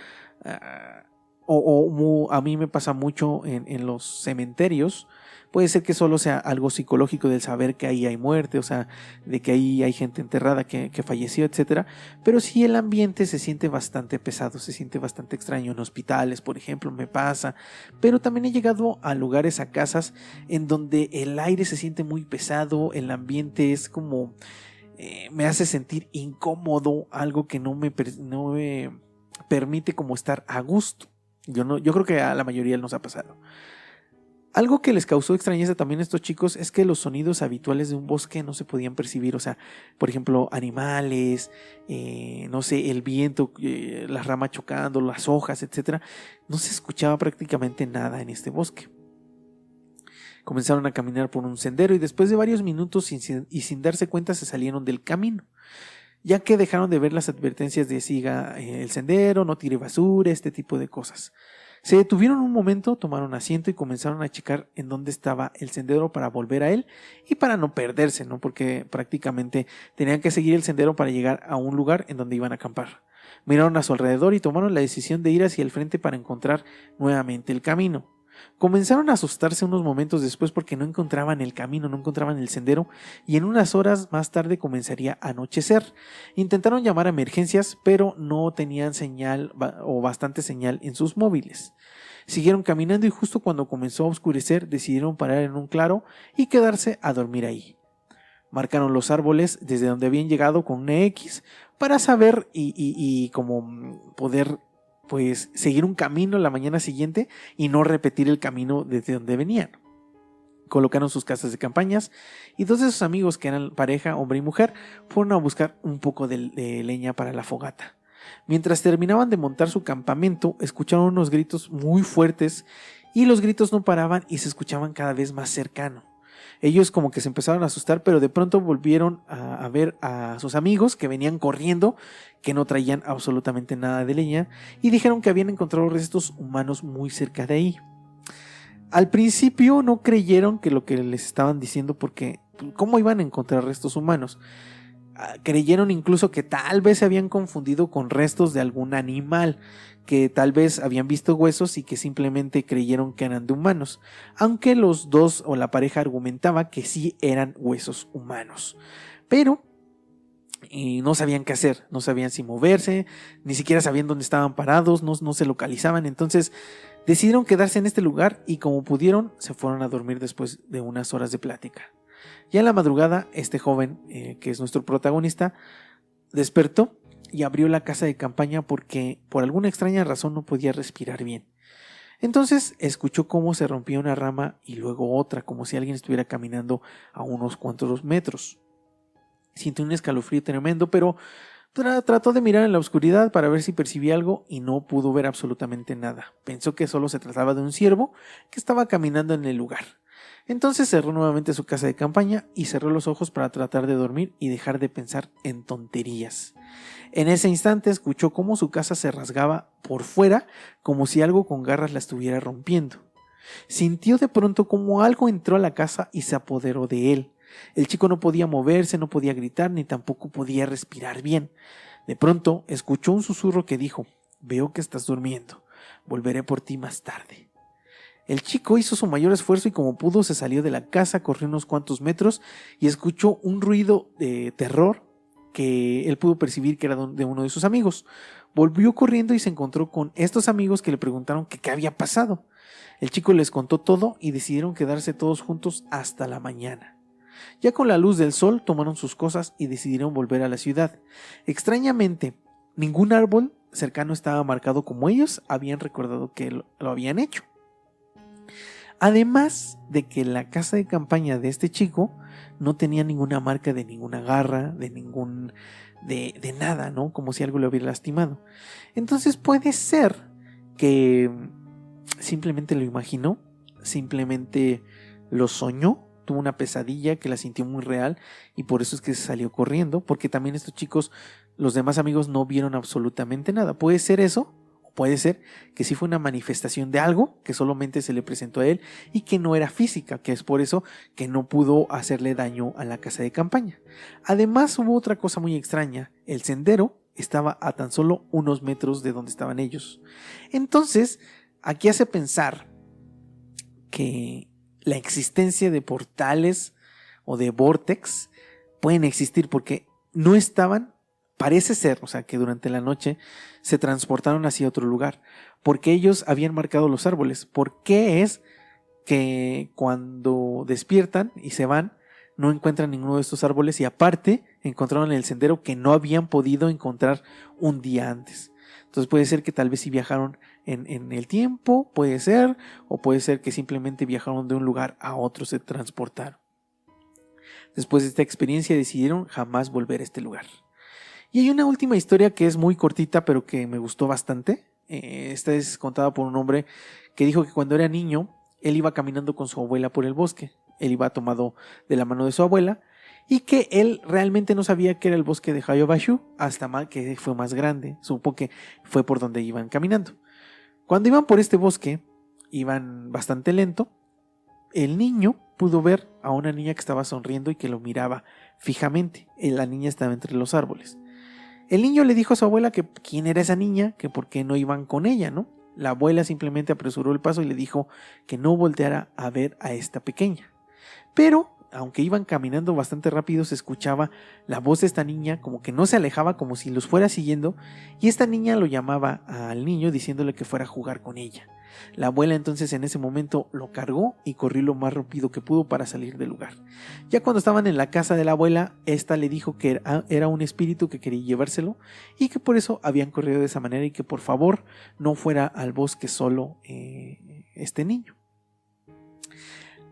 a mí me pasa mucho en los cementerios, Puede ser que solo sea algo psicológico del saber que ahí hay muerte, o sea, de que ahí hay gente enterrada que falleció, etcétera. Pero sí, el ambiente se siente bastante pesado, se siente bastante extraño. En hospitales, por ejemplo, me pasa. Pero también he llegado a lugares, a casas, en donde el aire se siente muy pesado, el ambiente es como... me hace sentir incómodo, algo que no me permite como estar a gusto. Yo creo que a la mayoría nos ha pasado. Algo que les causó extrañeza también a estos chicos es que los sonidos habituales de un bosque no se podían percibir. O sea, por ejemplo, animales, no sé, el viento, las ramas chocando, las hojas, etcétera. No se escuchaba prácticamente nada en este bosque. Comenzaron a caminar por un sendero y después de varios minutos y sin darse cuenta se salieron del camino, ya que dejaron de ver las advertencias de siga el sendero, no tire basura, este tipo de cosas. Se detuvieron un momento, tomaron asiento y comenzaron a checar en dónde estaba el sendero para volver a él y para no perderse, ¿no? Porque prácticamente tenían que seguir el sendero para llegar a un lugar en donde iban a acampar. Miraron a su alrededor y tomaron la decisión de ir hacia el frente para encontrar nuevamente el camino. Comenzaron a asustarse unos momentos después porque no encontraban el camino, no encontraban el sendero y en unas horas más tarde comenzaría a anochecer. Intentaron llamar a emergencias, pero no tenían señal o bastante señal en sus móviles. Siguieron caminando y justo cuando comenzó a oscurecer decidieron parar en un claro y quedarse a dormir ahí. Marcaron los árboles desde donde habían llegado con una X para saber y como poder pues seguir un camino la mañana siguiente y no repetir el camino desde donde venían. Colocaron sus casas de campañas y dos de sus amigos, que eran pareja, hombre y mujer, fueron a buscar un poco de leña para la fogata. Mientras terminaban de montar su campamento, escucharon unos gritos muy fuertes y los gritos no paraban y se escuchaban cada vez más cercano. Ellos como que se empezaron a asustar, pero de pronto volvieron a ver a sus amigos que venían corriendo, que no traían absolutamente nada de leña, y dijeron que habían encontrado restos humanos muy cerca de ahí. Al principio no creyeron que lo que les estaban diciendo, porque ¿cómo iban a encontrar restos humanos? Creyeron incluso que tal vez se habían confundido con restos de algún animal, que tal vez habían visto huesos y que simplemente creyeron que eran de humanos, aunque los dos o la pareja argumentaba que sí eran huesos humanos, pero no sabían qué hacer, no sabían si moverse, ni siquiera sabían dónde estaban parados, no se localizaban. Entonces decidieron quedarse en este lugar y como pudieron se fueron a dormir después de unas horas de plática. Ya en la madrugada, este joven, que es nuestro protagonista, despertó y abrió la casa de campaña porque por alguna extraña razón no podía respirar bien. Entonces escuchó cómo se rompía una rama y luego otra, como si alguien estuviera caminando a unos cuantos metros. Sintió un escalofrío tremendo, pero trató de mirar en la oscuridad para ver si percibía algo y no pudo ver absolutamente nada. Pensó que solo se trataba de un ciervo que estaba caminando en el lugar. Entonces cerró nuevamente su casa de campaña y cerró los ojos para tratar de dormir y dejar de pensar en tonterías. En ese instante escuchó cómo su casa se rasgaba por fuera, como si algo con garras la estuviera rompiendo. Sintió de pronto como algo entró a la casa y se apoderó de él. El chico no podía moverse, no podía gritar, ni tampoco podía respirar bien. De pronto escuchó un susurro que dijo: «Veo que estás durmiendo. Volveré por ti más tarde». El chico hizo su mayor esfuerzo y como pudo se salió de la casa, corrió unos cuantos metros y escuchó un ruido de terror que él pudo percibir que era de uno de sus amigos. Volvió corriendo y se encontró con estos amigos que le preguntaron que qué había pasado. El chico les contó todo y decidieron quedarse todos juntos hasta la mañana. Ya con la luz del sol tomaron sus cosas y decidieron volver a la ciudad. Extrañamente, ningún árbol cercano estaba marcado como ellos habían recordado que lo habían hecho. Además de que la casa de campaña de este chico no tenía ninguna marca de ninguna garra, de nada, ¿no? Como si algo le hubiera lastimado. Entonces puede ser que simplemente lo imaginó, simplemente lo soñó, tuvo una pesadilla que la sintió muy real y por eso es que se salió corriendo, porque también estos chicos, los demás amigos, no vieron absolutamente nada. Puede ser eso. Puede ser que sí fue una manifestación de algo que solamente se le presentó a él y que no era física, que es por eso que no pudo hacerle daño a la casa de campaña. Además hubo otra cosa muy extraña: el sendero estaba a tan solo unos metros de donde estaban ellos. Entonces, aquí hace pensar que la existencia de portales o de vortex pueden existir, porque no estaban, parece ser, o sea, que durante la noche se transportaron hacia otro lugar, porque ellos habían marcado los árboles. ¿Por qué es que cuando despiertan y se van, no encuentran ninguno de estos árboles, y aparte encontraron el sendero que no habían podido encontrar un día antes? Entonces puede ser que tal vez sí viajaron en el tiempo, puede ser, o puede ser que simplemente viajaron de un lugar a otro, se transportaron. Después de esta experiencia decidieron jamás volver a este lugar. Y hay una última historia que es muy cortita, pero que me gustó bastante. Esta es contada por un hombre que dijo que cuando era niño, él iba caminando con su abuela por el bosque. Él iba tomado de la mano de su abuela, y que él realmente no sabía que era el bosque de Hayabashu hasta que fue más grande. Supo que fue por donde iban caminando. Cuando iban por este bosque, iban bastante lento. El niño pudo ver a una niña que estaba sonriendo y que lo miraba fijamente. La niña estaba entre los árboles. El niño le dijo a su abuela que quién era esa niña, que por qué no iban con ella, ¿no? La abuela simplemente apresuró el paso y le dijo que no volteara a ver a esta pequeña. Pero, aunque iban caminando bastante rápido, se escuchaba la voz de esta niña como que no se alejaba, como si los fuera siguiendo, y esta niña lo llamaba al niño diciéndole que fuera a jugar con ella. La abuela entonces en ese momento lo cargó y corrió lo más rápido que pudo para salir del lugar. Ya cuando estaban en la casa de la abuela, esta le dijo que era un espíritu que quería llevárselo, y que por eso habían corrido de esa manera, y que por favor no fuera al bosque solo este niño.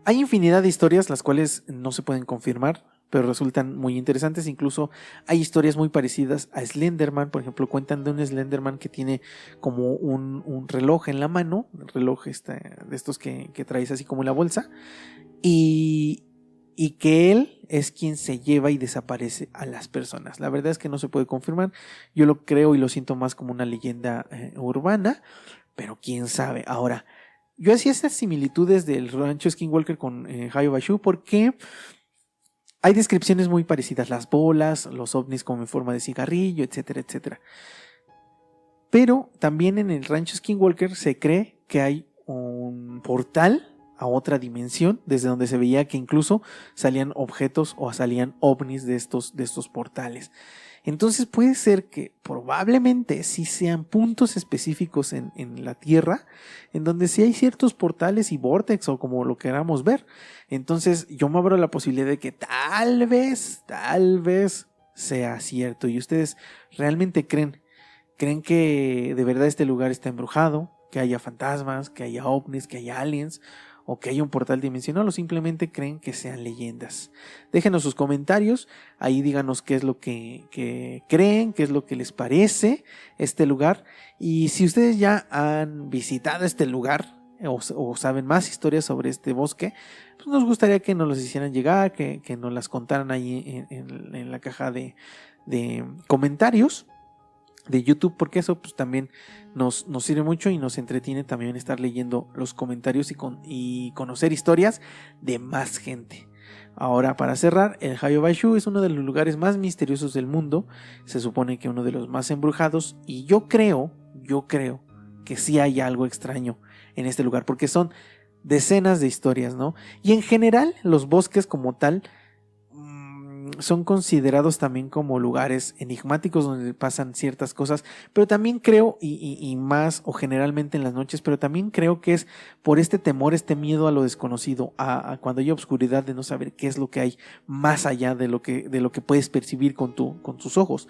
Hay infinidad de historias las cuales no se pueden confirmar, pero resultan muy interesantes. Incluso hay historias muy parecidas a Slenderman. Por ejemplo, cuentan de un Slenderman que tiene como un reloj en la mano, un reloj de estos que traes así como en la bolsa, y que él es quien se lleva y desaparece a las personas. La verdad es que no se puede confirmar. Yo lo creo y lo siento más como una leyenda urbana, pero quién sabe. Ahora, yo hacía esas similitudes del rancho Skinwalker con Hayabashu porque hay descripciones muy parecidas, las bolas, los ovnis como en forma de cigarrillo, etcétera, etcétera. Pero también en el rancho Skinwalker se cree que hay un portal a otra dimensión, desde donde se veía que incluso salían objetos o salían ovnis de estos portales. Entonces puede ser que probablemente sí sean puntos específicos en la Tierra, en donde sí hay ciertos portales y vórtex, o como lo queramos ver. Entonces yo me abro la posibilidad de que tal vez sea cierto. ¿Y ustedes realmente creen que de verdad este lugar está embrujado? ¿Que haya fantasmas, que haya ovnis, que haya aliens, o que haya un portal dimensional, o simplemente creen que sean leyendas? Déjenos sus comentarios, ahí díganos qué es lo que creen, qué es lo que les parece este lugar, y si ustedes ya han visitado este lugar o saben más historias sobre este bosque, pues nos gustaría que nos los hicieran llegar, que nos las contaran ahí en la caja de comentarios de YouTube, porque eso pues también nos sirve mucho y nos entretiene también estar leyendo los comentarios y conocer historias de más gente. Ahora, para cerrar, el Hayabashu es uno de los lugares más misteriosos del mundo. Se supone que uno de los más embrujados, y yo creo que sí hay algo extraño en este lugar, porque son decenas de historias, ¿no? Y en general los bosques como tal son considerados también como lugares enigmáticos donde pasan ciertas cosas, pero también creo, y más o generalmente en las noches, pero también creo que es por este temor, este miedo a lo desconocido, a cuando hay obscuridad, de no saber qué es lo que hay más allá de lo que puedes percibir con tus ojos.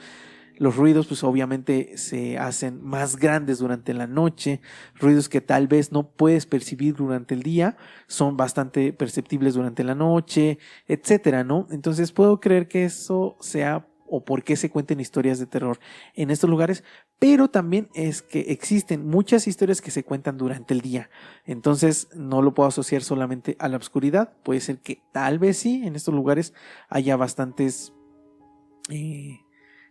Los ruidos pues obviamente se hacen más grandes durante la noche, ruidos que tal vez no puedes percibir durante el día, son bastante perceptibles durante la noche, etcétera, ¿no? Entonces puedo creer que eso sea o por qué se cuenten historias de terror en estos lugares, pero también es que existen muchas historias que se cuentan durante el día, entonces no lo puedo asociar solamente a la oscuridad. Puede ser que tal vez sí, en estos lugares haya bastantes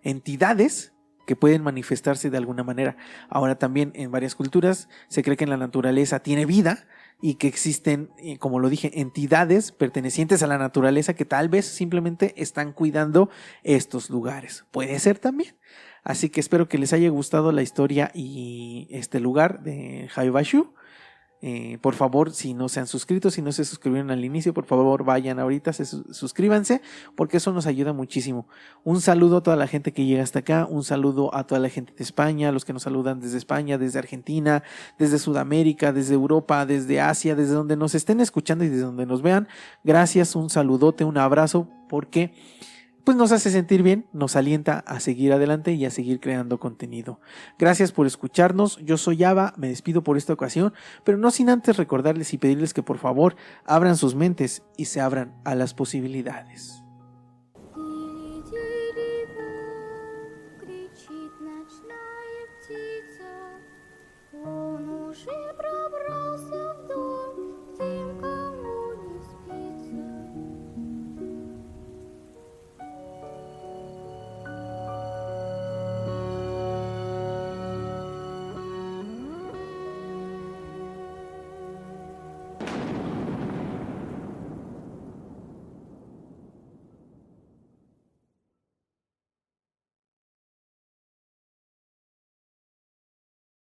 entidades que pueden manifestarse de alguna manera. Ahora también en varias culturas se cree que en la naturaleza tiene vida y que existen, como lo dije, entidades pertenecientes a la naturaleza que tal vez simplemente están cuidando estos lugares. Puede ser también. Así que espero que les haya gustado la historia y este lugar de Hayabashu. Por favor, si no se han suscrito, si no se suscribieron al inicio, por favor vayan ahorita, suscríbanse, porque eso nos ayuda muchísimo. Un saludo a toda la gente que llega hasta acá, un saludo a toda la gente de España, a los que nos saludan desde España, desde Argentina, desde Sudamérica, desde Europa, desde Asia, desde donde nos estén escuchando y desde donde nos vean. Gracias, un saludote, un abrazo, porque pues nos hace sentir bien, nos alienta a seguir adelante y a seguir creando contenido. Gracias por escucharnos, yo soy Ava, me despido por esta ocasión, pero no sin antes recordarles y pedirles que por favor abran sus mentes y se abran a las posibilidades.